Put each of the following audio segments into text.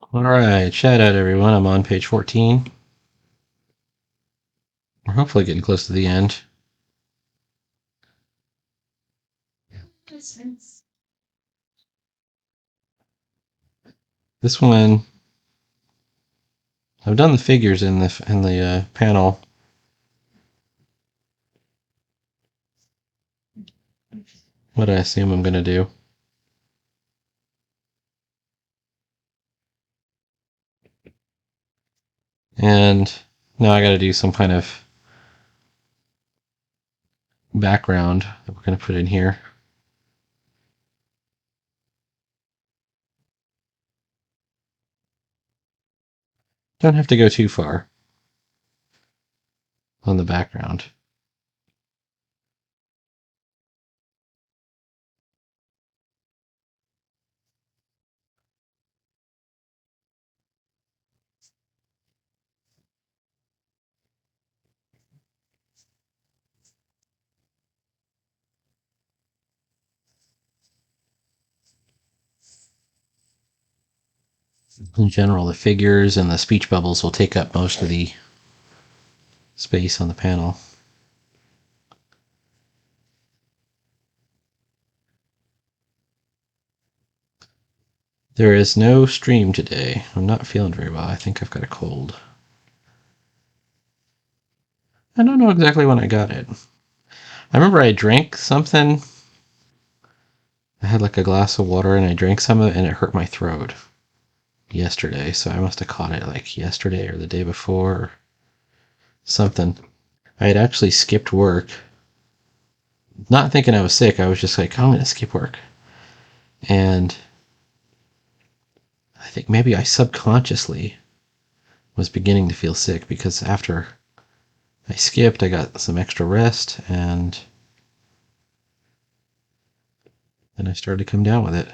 All right, shout out everyone. I'm on page 14. We're hopefully getting close to the end. This one, I've done the figures in the panel. What I assume I'm going to do. And now I got to do some kind of background that we're going to put in here. Don't have to go too far on the background. In general, the figures and the speech bubbles will take up most of the space on the panel. There is no stream today. I'm not feeling very well. I think I've got a cold. I don't know exactly when I got it. I remember I drank something. I had like a glass of water and I drank some of it and it hurt my throat yesterday. So I must have caught it like yesterday or the day before or something. I had actually skipped work. Not thinking I was sick. I was just like, oh, I'm going to skip work. And I think maybe I subconsciously was beginning to feel sick because after I skipped, I got some extra rest and then I started to come down with it.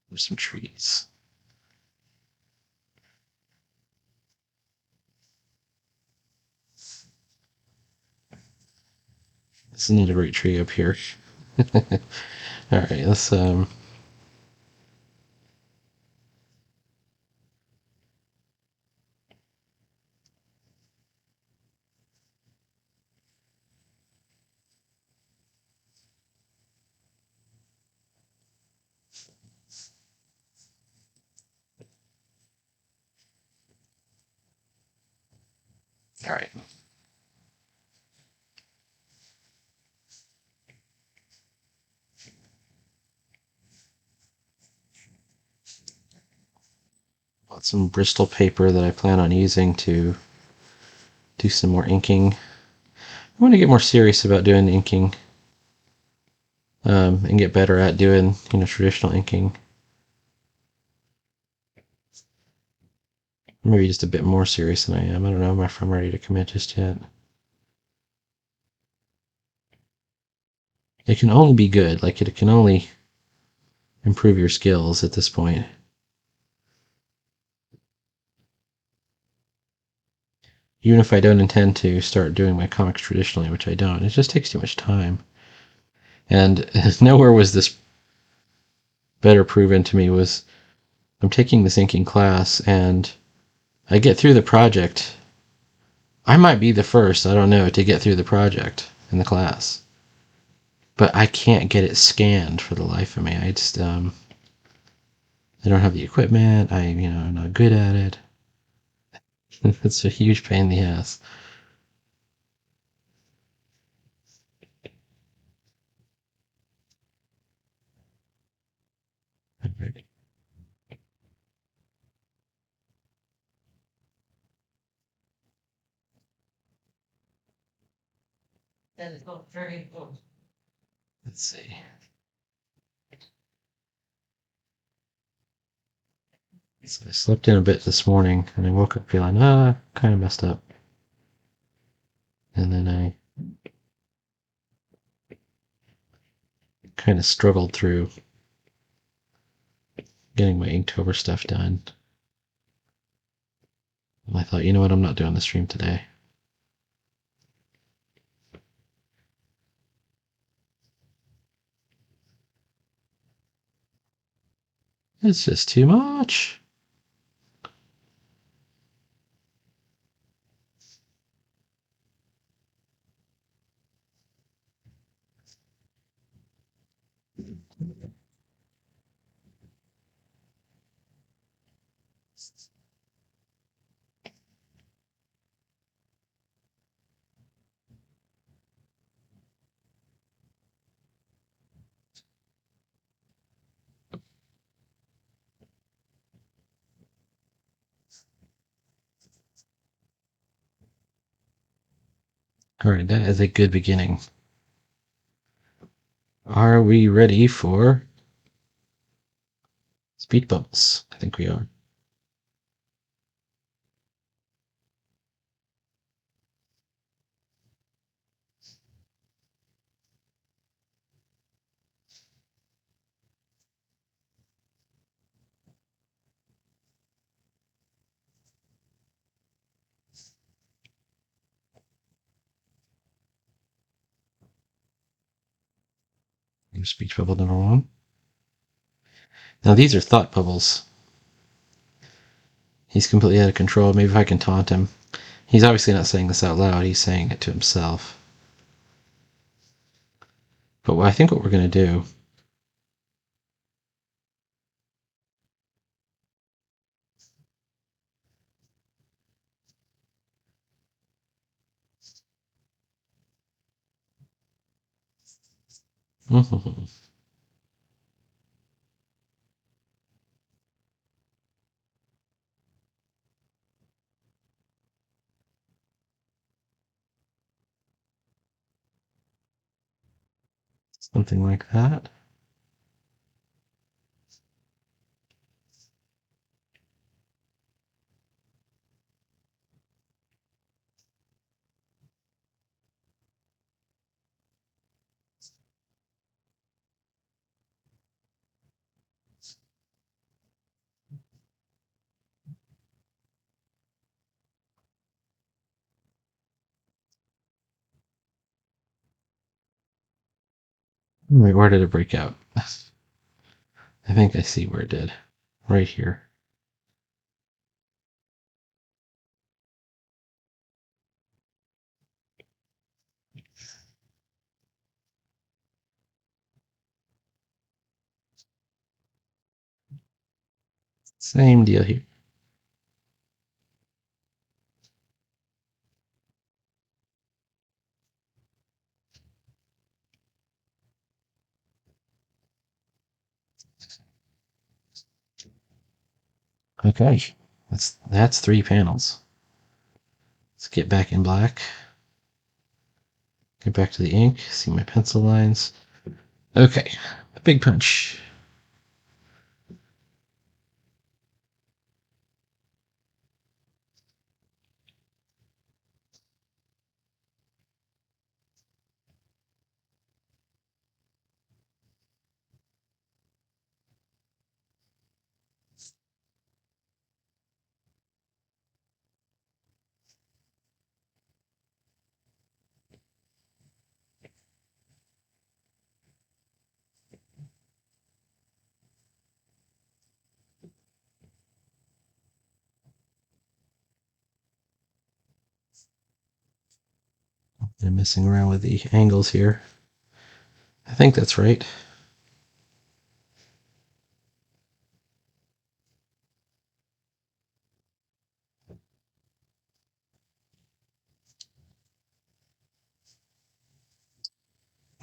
There's some trees. This isn't a great tree up here. All right, let's all right. Bought some Bristol paper that I plan on using to do some more inking. I want to get more serious about doing inking and get better at doing, traditional inking. Maybe just a bit more serious than I am. I don't know if I'm ready to commit just yet. It can only be good. Like, it can only improve your skills at this point. Even if I don't intend to start doing my comics traditionally, which I don't, it just takes too much time. And nowhere was this better proven to me was I'm taking this inking class and I get through the project. I might be the first, I don't know, to get through the project in the class. But I can't get it scanned for the life of me. I just, I don't have the equipment. I'm not good at it. It's a huge pain in the ass. Let's see. So I slept in a bit this morning and I woke up feeling, kind of messed up. And then I kind of struggled through getting my Inktober stuff done. And I thought, you know what, I'm not doing the stream today. It's just too much. All right, that is a good beginning. Are we ready for speed bubbles? I think we are. Speech bubble number one. Now these are thought bubbles. He's completely out of control. Maybe if I can taunt him. He's obviously not saying this out loud. He's saying it to himself. But I think what we're going to do... Something like that. Wait, where did it break out? I think I see where it did. Right here. Same deal here. Okay, that's 3 panels. Let's get back in black. Get back to the ink. See my pencil lines. Okay, a big punch. I'm messing around with the angles here. I think that's right. I'm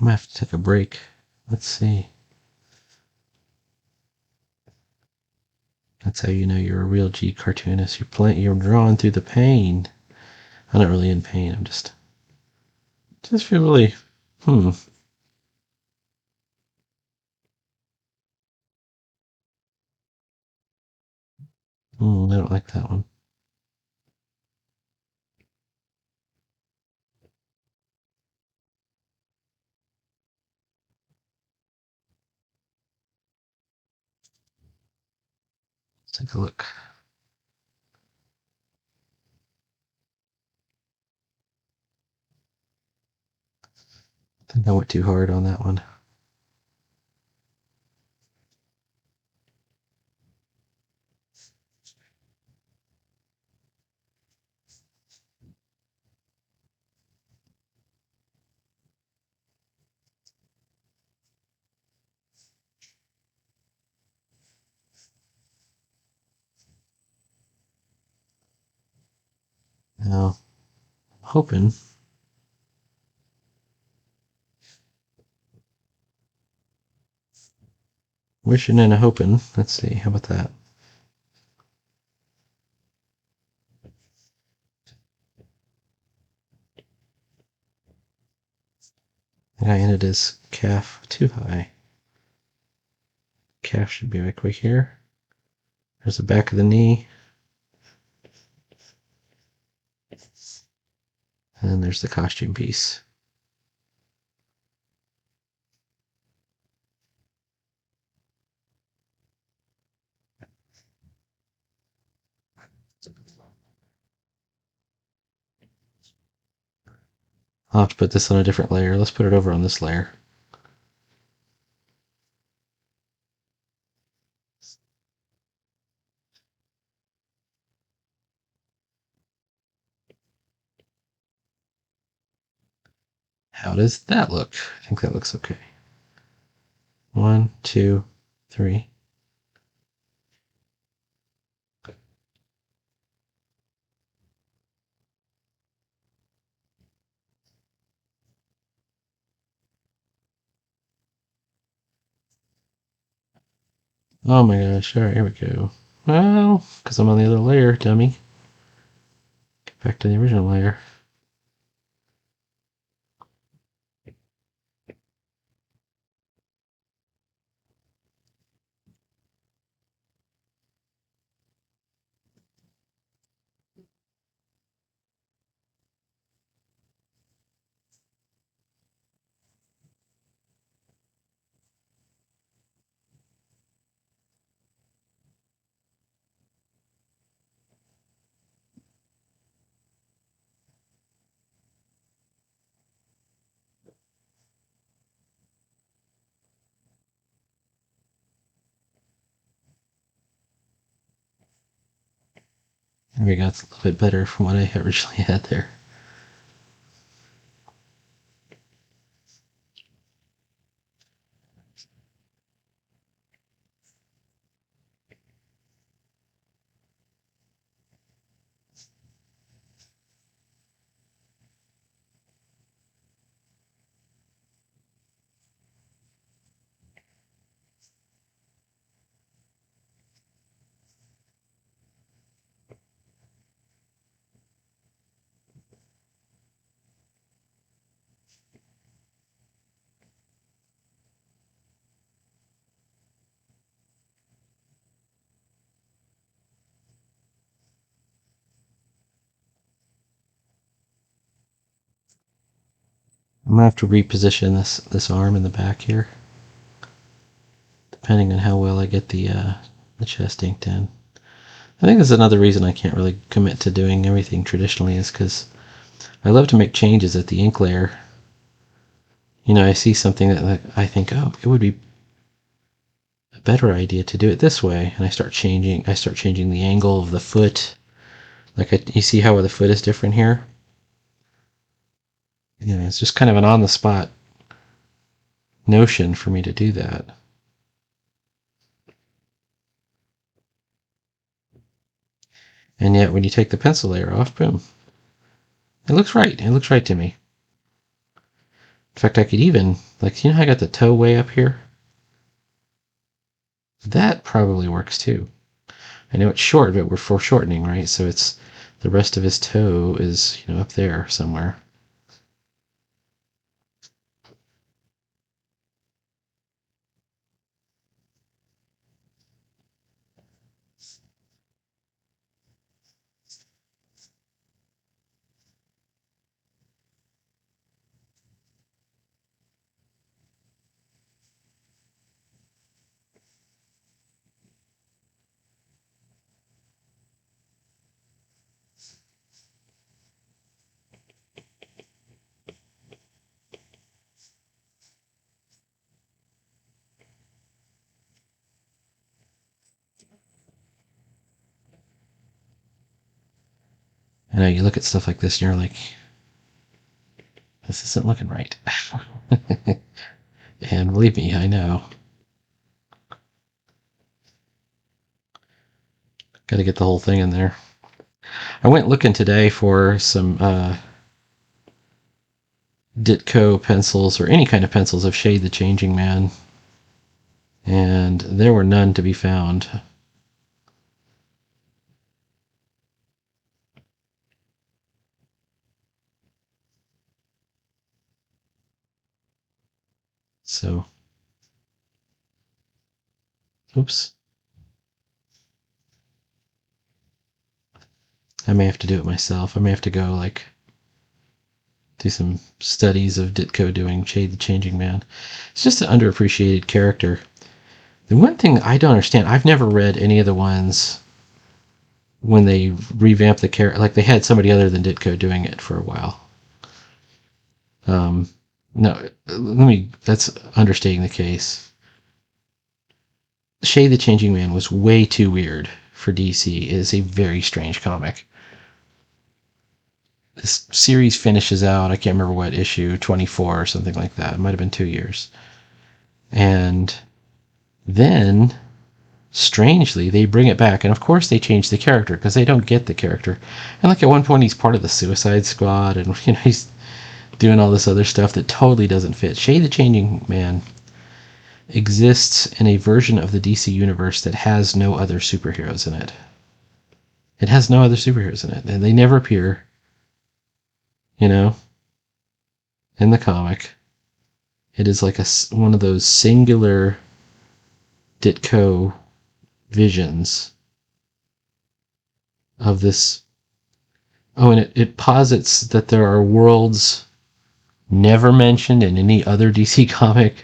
gonna have to take a break. Let's see. That's how you know you're a real G cartoonist. You're drawing through the pain. I'm not really in pain. I'm just feel really, I don't like that one. Let's take a look. I think I went too hard on that one. Now, hoping. Wishing and a hoping. Let's see, how about that? And I ended his calf too high. Calf should be right quick here. There's the back of the knee. And then there's the costume piece. I'll have to put this on a different layer. Let's put it over on this layer. How does that look? I think that looks okay. 1, 2, 3. Oh my gosh. Alright, here we go. Well, because I'm on the other layer, dummy. Get back to the original layer. There we go. It's a little bit better from what I originally had there. I'm gonna have to reposition this arm in the back here, depending on how well I get the chest inked in. I think that's another reason I can't really commit to doing everything traditionally, is because I love to make changes at the ink layer. You know, I see something that I think, oh, it would be a better idea to do it this way, and I start changing the angle of the foot. Like, you see how the foot is different here? You know, it's just kind of an on-the-spot notion for me to do that. And yet, when you take the pencil layer off, boom, it looks right. It looks right to me. In fact, I could even, like, you know how I got the toe way up here? That probably works too. I know it's short, but we're foreshortening, right? So it's the rest of his toe is, you know, up there somewhere. I know you look at stuff like this and you're like, this isn't looking right. And believe me, I know. Got to get the whole thing in there. I went looking today for some Ditko pencils or any kind of pencils of Shade the Changing Man, and there were none to be found. So, oops. I may have to do it myself. I may have to go like do some studies of Ditko doing Shade the Changing Man. It's just an underappreciated character. The one thing I don't understand, I've never read any of the ones when they revamped the character, like they had somebody other than Ditko doing it for a while. Um, no, that's understating the case. Shade the Changing Man was way too weird for DC. It is a very strange comic. This series finishes out, I can't remember what issue, 24 or something like that. It might have been 2 years. And then, strangely, they bring it back. And of course, they change the character because they don't get the character. And like at one point, he's part of the Suicide Squad, and he's doing all this other stuff that totally doesn't fit. Shade the Changing Man exists in a version of the DC universe that has no other superheroes in it. It has no other superheroes in it, and they never appear, you know, in the comic. It is like one of those singular Ditko visions of this. Oh, and it posits that there are worlds never mentioned in any other DC comic.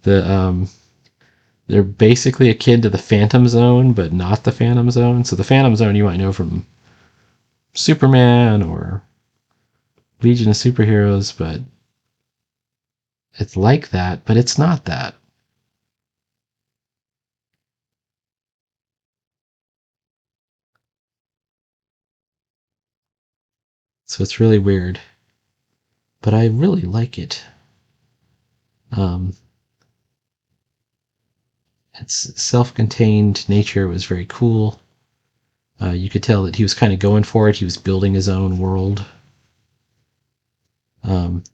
They're basically akin to the Phantom Zone, but not the Phantom Zone. So the Phantom Zone you might know from Superman or Legion of Superheroes, but it's like that, but it's not that. So it's really weird, but I really like it. Um, its self-contained nature was very cool. You could tell that he was kind of going for it. He was building his own world. Um,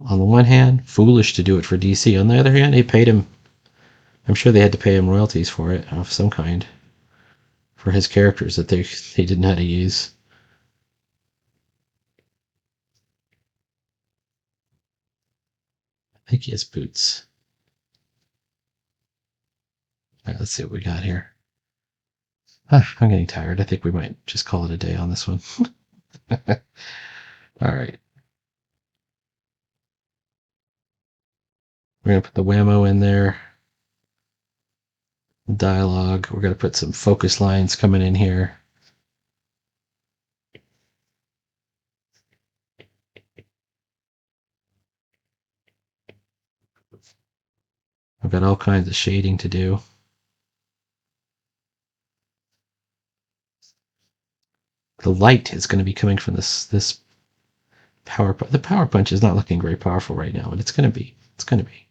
on the one hand, foolish to do it for DC. On the other hand, they paid him. I'm sure they had to pay him royalties for it of some kind for his characters that they didn't know how to use. I think he has boots. All right, let's see what we got here. I'm getting tired. I think we might just call it a day on this one. All right. We're going to put the whammo in there. Dialogue. We're going to put some focus lines coming in here. I've got all kinds of shading to do. The light is going to be coming from this power. The power punch is not looking very powerful right now, but it's going to be. It's going to be.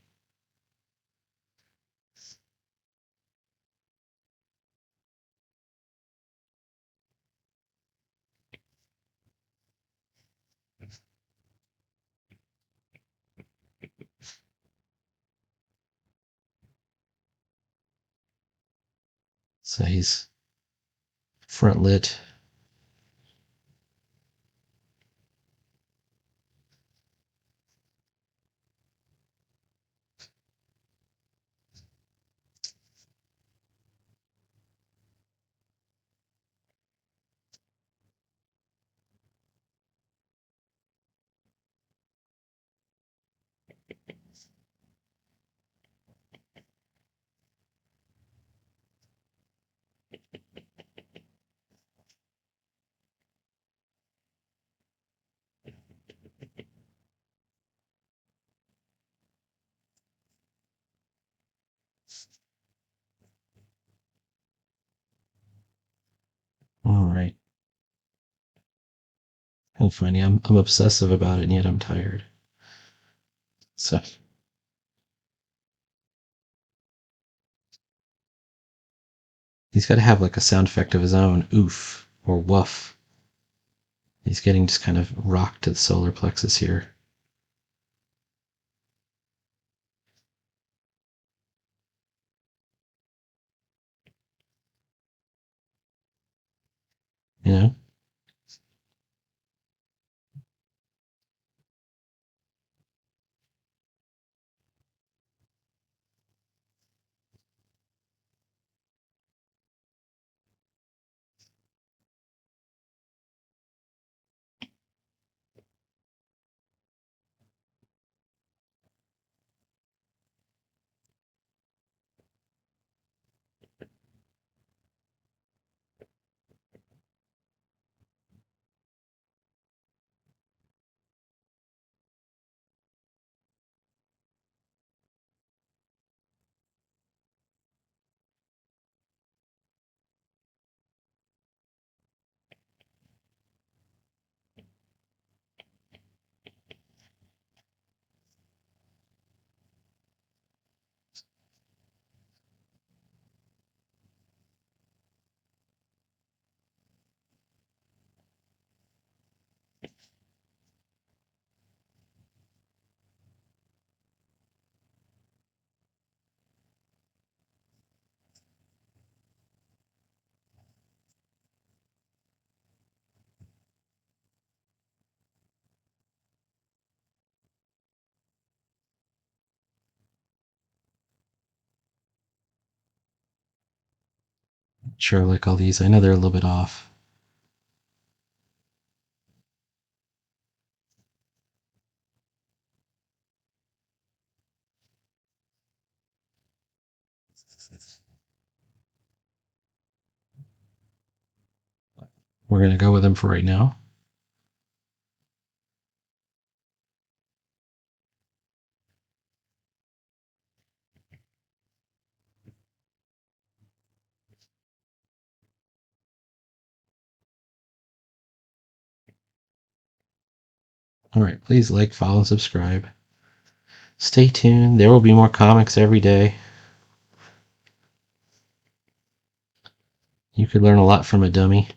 So he's front lit. All right. Kind of funny. I'm obsessive about it, and yet I'm tired. So He's got to have like a sound effect of his own, oof or woof. He's getting just kind of rocked to the solar plexus here. You know? Sure, like all these. I know they're a little bit off. We're going to go with them for right now. All right, please like, follow, and subscribe. Stay tuned. There will be more comics every day. You could learn a lot from a dummy.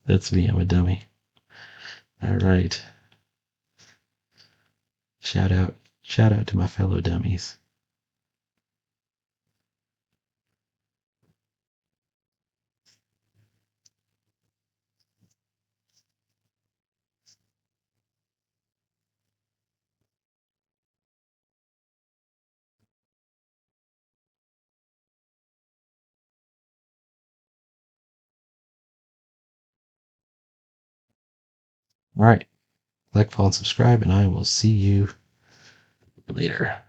That's me, I'm a dummy. All right. Shout out to my fellow dummies. All right. Like, follow, and subscribe, and I will see you later.